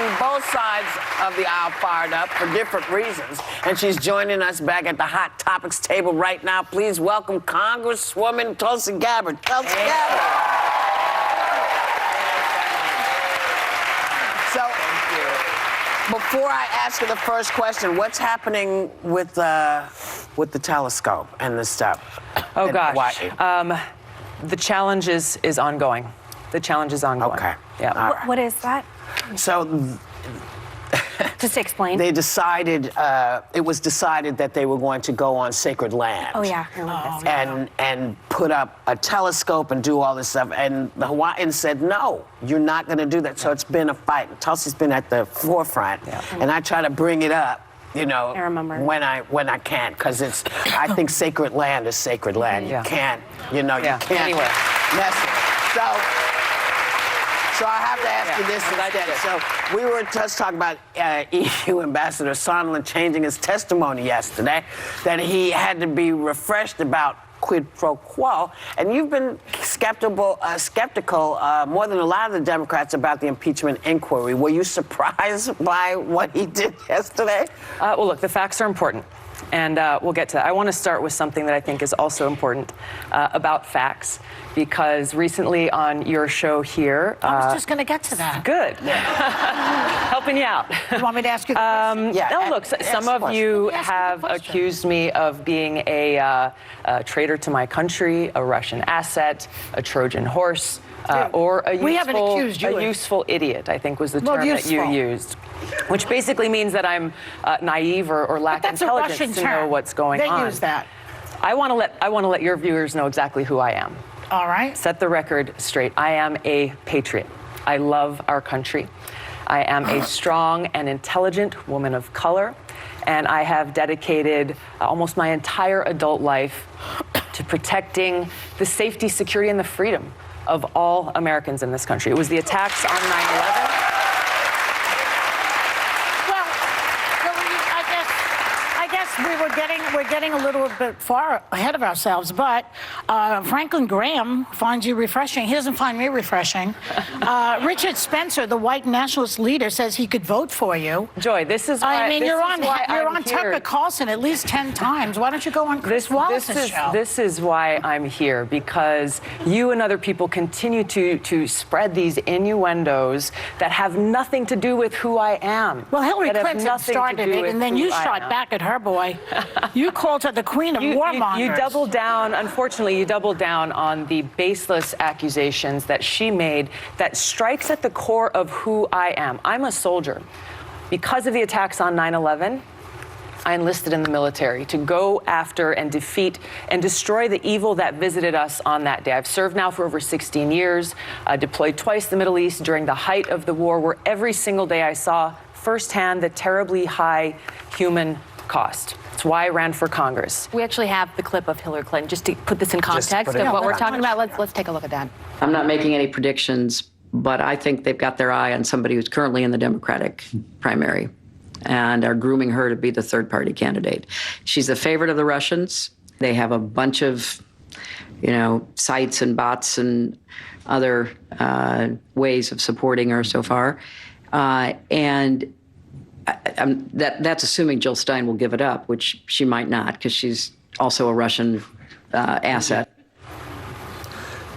getting both sides of the aisle fired up for different reasons. And she's joining us back at the Hot Topics table right now. Please welcome Congresswoman Tulsi Gabbard. Tulsi Gabbard. So, before I ask you the first question, what's happening with the telescope and the stuff? Oh, gosh. The challenge is ongoing. The challenge is ongoing. Okay. Yeah. What is that? So, just explain. They decided, it was decided that they were going to go on sacred land. Oh, yeah. And put up a telescope and do all this stuff. And the Hawaiians said, no, you're not going to do that. So it's been a fight. Tulsi's been at the forefront. Yeah. And I try to bring it up, you know, I remember. when I can, because it's, I think sacred land is sacred land. You can't, you know, you can't mess with it. So I have to ask you this instead. So we were just talking about EU Ambassador Sondland changing his testimony yesterday, that he had to be refreshed about quid pro quo, and you've been skeptical more than a lot of the Democrats about the impeachment inquiry. Were you surprised by what he did yesterday? Well, look, the facts are important, and we'll get to that. I want to start with something that I think is also important about facts, because recently on your show here... I was just going to get to that. Good. Helping you out. You want me to ask you the question? No, look, some of you have accused me of being a traitor to my country, a Russian asset, a Trojan horse, or a useful idiot, I think was the term that you used. Which basically means that I'm naive or lack intelligence to know what's going on. They use that. I want to let your viewers know exactly who I am. All right. Set the record straight. I am a patriot. I love our country. I am a strong and intelligent woman of color, and I have dedicated almost my entire adult life to protecting the safety, security, and the freedom of all Americans in this country. It was the attacks on 9/11. We're getting a little bit far ahead of ourselves, but Franklin Graham finds you refreshing. He doesn't find me refreshing. Richard Spencer, the white nationalist leader, says he could vote for you. Joy, this is why... I mean, you're on Tucker Carlson at least 10 times. Why don't you go on Chris Wallace's show? This is why I'm here, because you and other people continue to spread these innuendos that have nothing to do with who I am. Well, Hillary Clinton started it, and then you shot back at her, boy. You called her the queen of warmongers. You doubled down, unfortunately, you doubled down on the baseless accusations that she made that strikes at the core of who I am. I'm a soldier. Because of the attacks on 9/11, I enlisted in the military to go after and defeat and destroy the evil that visited us on that day. I've served now for over 16 years, deployed twice to the Middle East during the height of the war, where every single day I saw firsthand the terribly high human cost. That's why I ran for Congress. We actually have the clip of Hillary Clinton, just to put this in context of what we're talking about. Let's take a look at that. I'm not making any predictions, but I think they've got their eye on somebody who's currently in the Democratic primary and are grooming her to be the third-party candidate. She's the favorite of the Russians. They have a bunch of, sites and bots and other ways of supporting her so far. And that's assuming Jill Stein will give it up, which she might not, because she's also a Russian asset.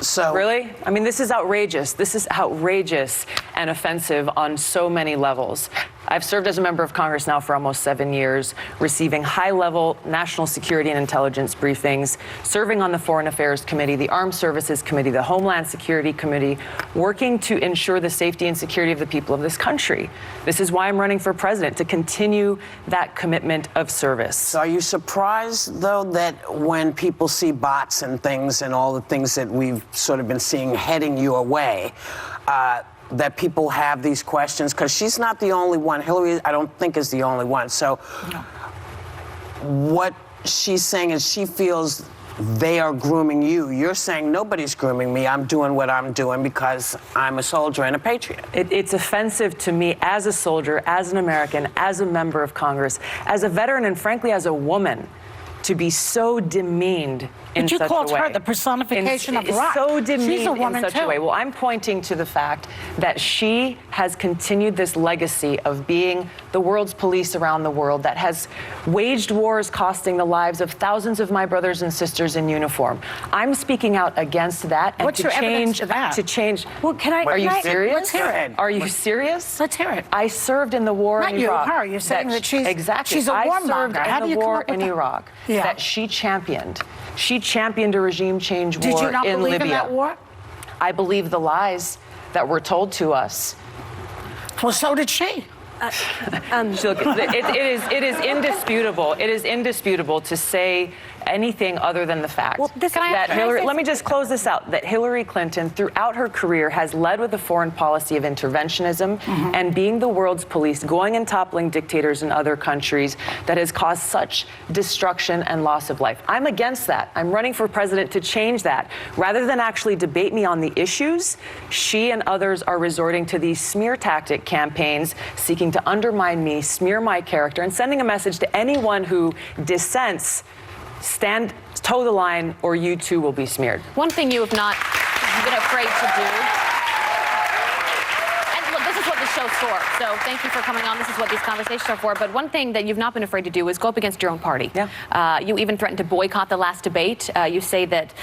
So really? I mean, this is outrageous. This is outrageous and offensive on so many levels. I've served as a member of Congress now for almost 7 years, receiving high-level national security and intelligence briefings, serving on the Foreign Affairs Committee, the Armed Services Committee, the Homeland Security Committee, working to ensure the safety and security of the people of this country. This is why I'm running for president, to continue that commitment of service. So are you surprised, though, that when people see bots and things and all the things that we've sort of been seeing heading your way, that people have these questions? Because she's not the only one. Hillary, I don't think, is the only one. So what she's saying is she feels they are grooming you. You're saying nobody's grooming me. I'm doing what I'm doing because I'm a soldier and a patriot. It's offensive to me as a soldier, as an American, as a member of Congress, as a veteran, and frankly, as a woman, to be so demeaned in such a way. But you called her the personification of rock. So demeaned She's a woman in such too. a way. Well, I'm pointing to the fact that she has continued this legacy of being the world's police around the world, that has waged wars costing the lives of thousands of my brothers and sisters in uniform. I'm speaking out against that. And What's your evidence to that? To change. Well, can I? Are you serious? Let's hear it. Are you serious? Let's hear it. I served in the war Not in you, Iraq. her. You're saying that she's exactly. she's a I warmonger. served How do in you the come war up with in that? Iraq Yeah. that she championed. She championed a regime change war Did you not in believe Libya. in that war? I believe the lies that were told to us. Well, so did she. Look, it is indisputable. It is indisputable to say anything other than the fact that Hillary. Let me just close this out. That Hillary Clinton, throughout her career, has led with a foreign policy of interventionism and being the world's police, going and toppling dictators in other countries that has caused such destruction and loss of life. I'm against that. I'm running for president to change that. Rather than actually debate me on the issues, she and others are resorting to these smear tactic campaigns, seeking to undermine me, smear my character, and sending a message to anyone who dissents. Toe the line, or you too will be smeared. One thing you have not been afraid to do. And look, this is what the show's for. So thank you for coming on. This is what these conversations are for. But one thing that you've not been afraid to do is go up against your own party. Yeah. You even threatened to boycott the last debate. You say that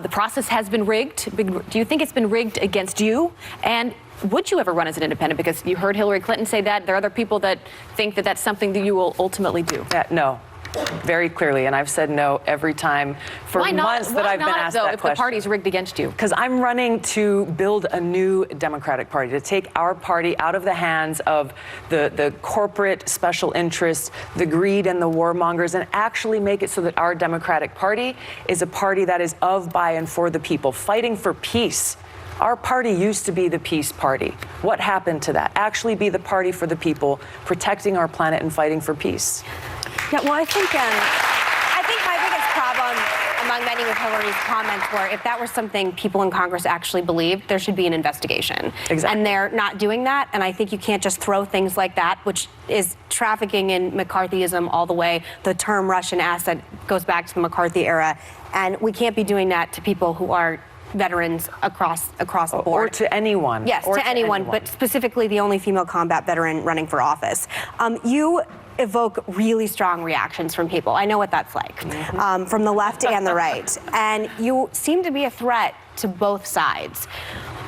the process has been rigged. Do you think it's been rigged against you? And would you ever run as an independent? Because you heard Hillary Clinton say that. There are other people that think that that's something that you will ultimately do. No. Very clearly, and I've said no every time for months that I've been asked that question. If the party's rigged against you? Because I'm running to build a new Democratic Party, to take our party out of the hands of the corporate special interests, the greed and the warmongers, and actually make it so that our Democratic Party is a party that is of, by, and for the people, fighting for peace. Our party used to be the peace party. What happened to that? Actually be the party for the people, protecting our planet and fighting for peace. Yeah, well, I think my biggest problem among many with Hillary's comments were if that were something people in Congress actually believed, there should be an investigation. Exactly. And they're not doing that. And I think you can't just throw things like that, which is trafficking in McCarthyism all the way. The term Russian asset goes back to the McCarthy era. And we can't be doing that to people who are veterans across the board. Or to anyone. Yes, to anyone, but specifically the only female combat veteran running for office. You evoke really strong reactions from people. I know what that's like, from the left and the right. And you seem to be a threat to both sides.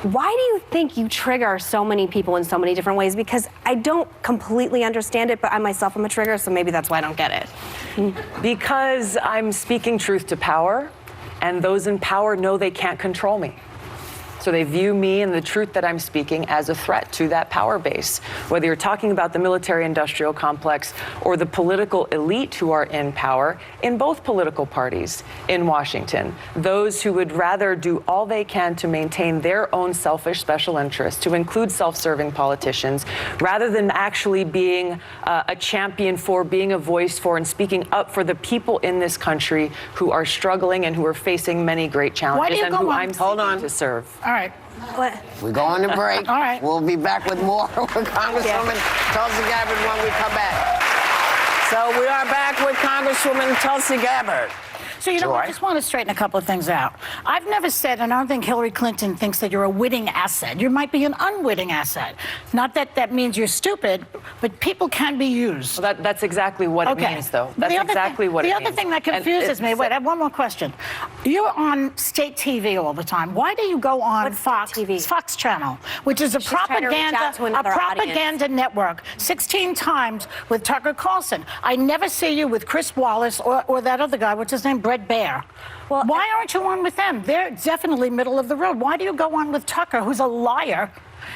Why do you think you trigger so many people in so many different ways? Because I don't completely understand it, but I myself am a trigger, so maybe that's why I don't get it. Because I'm speaking truth to power, and those in power know they can't control me. So they view me and the truth that I'm speaking as a threat to that power base. Whether you're talking about the military-industrial complex or the political elite who are in power in both political parties in Washington, those who would rather do all they can to maintain their own selfish special interests, to include self-serving politicians, rather than actually being a champion for, being a voice for, and speaking up for the people in this country who are struggling and who are facing many great challenges and who I'm seeking to serve. All right. We're going to break. All right. We'll be back with more with Congresswoman Tulsi Gabbard when we come back. So we are back with Congresswoman Tulsi Gabbard. So, you know, I just want to straighten a couple of things out. I've never said, and I don't think Hillary Clinton thinks that you're a witting asset. You might be an unwitting asset. Not that that means you're stupid, but people can be used. Well, that's exactly what it means, though. That's exactly what it means. The other thing that confuses me, wait, I have one more question. You're on state TV all the time. Why do you go on Fox Channel, which is a propaganda network, 16 times with Tucker Carlson? I never see you with Chris Wallace or that other guy, what's his name, Brett Baer. Well, why aren't you on with them? They're definitely middle of the road. Why do you go on with Tucker, who's a liar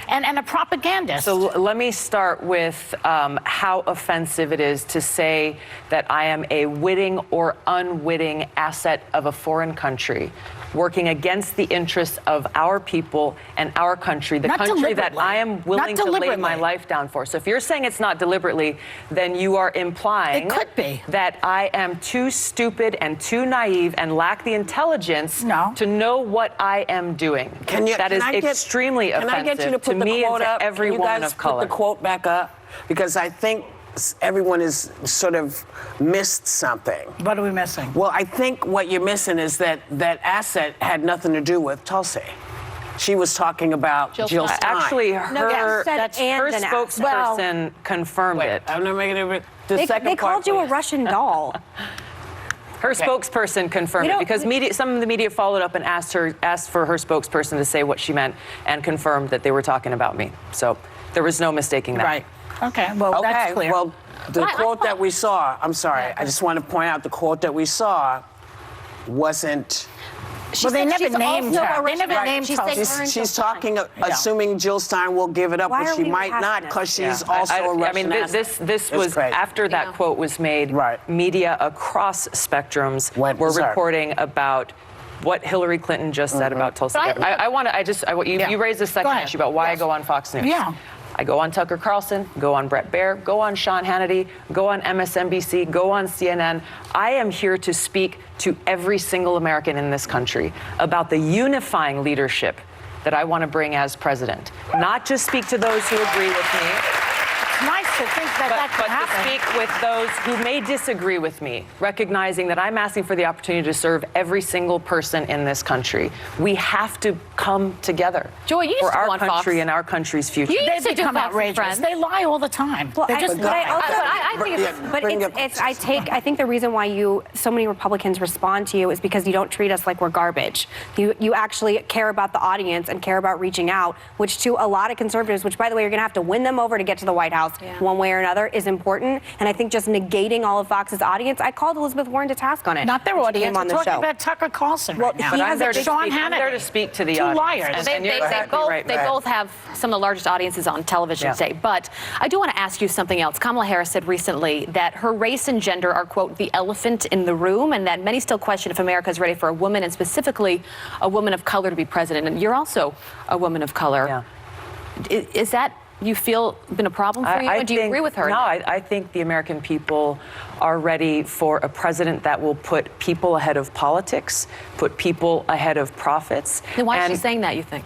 and a propagandist? So let me start with how offensive it is to say that I am a witting or unwitting asset of a foreign country, working against the interests of our people and our country, the country that I am willing to lay my life down for. So if you're saying it's not deliberately, then you are implying that I am too stupid and too naive and lack the intelligence to know what I am doing. That is extremely offensive to me and to every woman of color. Put the quote back up? Because I think everyone is sort of missed something. What are we missing? Well, I think what you're missing is that asset had nothing to do with Tulsi. She was talking about Jill Stein. Actually, her spokesperson confirmed it. I'm not making it. They called you a Russian doll. Her spokesperson confirmed it because some of the media followed up and asked for her spokesperson to say what she meant and confirmed that they were talking about me. So there was no mistaking that. Right. Okay. Well, that's clear. Well, the quote that we saw. I'm sorry. I just want to point out the quote that we saw wasn't. Well, they never named her. They never named her. She's talking, assuming Jill Stein will give it up, but she might not because she's also a Russian asset. This was after that quote was made. Right. Media across spectrums were reporting about what Hillary Clinton just said about Tulsi Gabbard. You raised a second issue about why I go on Fox News. Yeah. I go on Tucker Carlson, go on Bret Baier, go on Sean Hannity, go on MSNBC, go on CNN. I am here to speak to every single American in this country about the unifying leadership that I want to bring as president. Not just speak to those who agree with me. It's nice to think that can happen. To speak with those who may disagree with me, recognizing that I'm asking for the opportunity to serve every single person in this country. We have to come together for our country and our country's future. They become outrageous. They lie all the time. Well, They're just I think the reason why so many Republicans respond to you is because you don't treat us like we're garbage. You actually care about the audience and care about reaching out, which to a lot of conservatives, which by the way, you're going to have to win them over to get to the White House one way or another, is important. And I think just negating all of Fox's audience, I called Elizabeth Warren to task on it. Not their audience. I'm talking about Tucker Carlson right now. I'm there to speak to the audience. Liars. They both have some of the largest audiences on television today. But I do want to ask you something else. Kamala Harris said recently that her race and gender are, quote, the elephant in the room, and that many still question if America is ready for a woman, and specifically a woman of color, to be president. And you're also a woman of color. Yeah. Is that, you feel, been a problem for you? Do you agree with her? No, I think the American people are ready for a president that will put people ahead of politics, put people ahead of profits. Then why is she saying that, you think?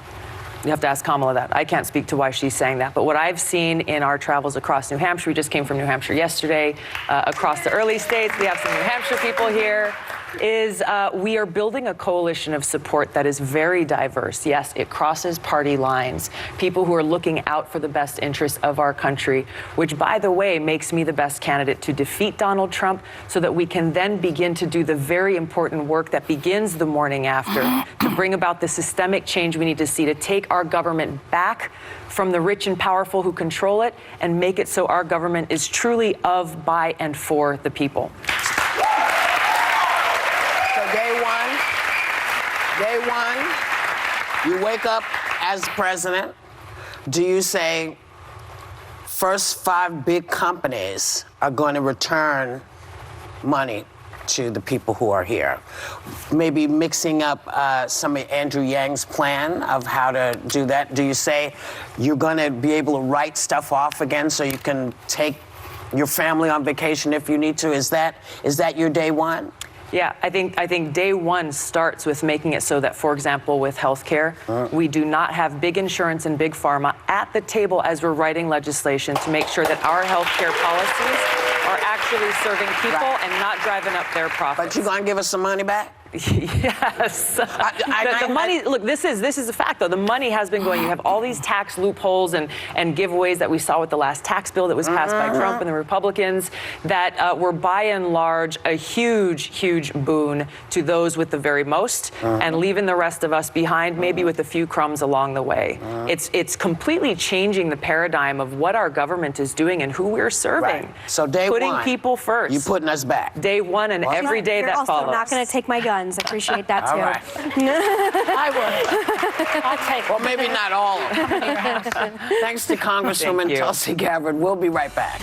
You have to ask Kamala that. I can't speak to why she's saying that. But what I've seen in our travels across New Hampshire, we just came from New Hampshire yesterday, across the early states, we have some New Hampshire people here, is we are building a coalition of support that is very diverse. Yes, it crosses party lines. People who are looking out for the best interests of our country, which, by the way, makes me the best candidate to defeat Donald Trump so that we can then begin to do the very important work that begins the morning after to bring about the systemic change we need to see to take our government back from the rich and powerful who control it and make it so our government is truly of, by, and for the people. Day one, you wake up as president. Do you say, first 5 big companies are going to return money to the people who are here? Maybe mixing up some of Andrew Yang's plan of how to do that. Do you say you're going to be able to write stuff off again so you can take your family on vacation if you need to? Is that your day one? Yeah, I think day one starts with making it so that, for example, with healthcare, we do not have big insurance and big pharma at the table as we're writing legislation to make sure that our healthcare policies are actually serving people and not driving up their profits. But you're going to give us some money back? Yes. The money, look, this is a fact, though. The money has been going. You have all these tax loopholes and giveaways that we saw with the last tax bill that was passed by Trump and the Republicans that were, by and large, a huge, huge boon to those with the very most and leaving the rest of us behind, maybe with a few crumbs along the way. It's completely changing the paradigm of what our government is doing and who we're serving. Right. So day putting one, people first. You putting us back. Day one and every day that follows. You're also not going to take my gun. I appreciate that too. All right. I would. I'll take it. Well, maybe not all of them. Thanks to Congresswoman Tulsi Gabbard. We'll be right back.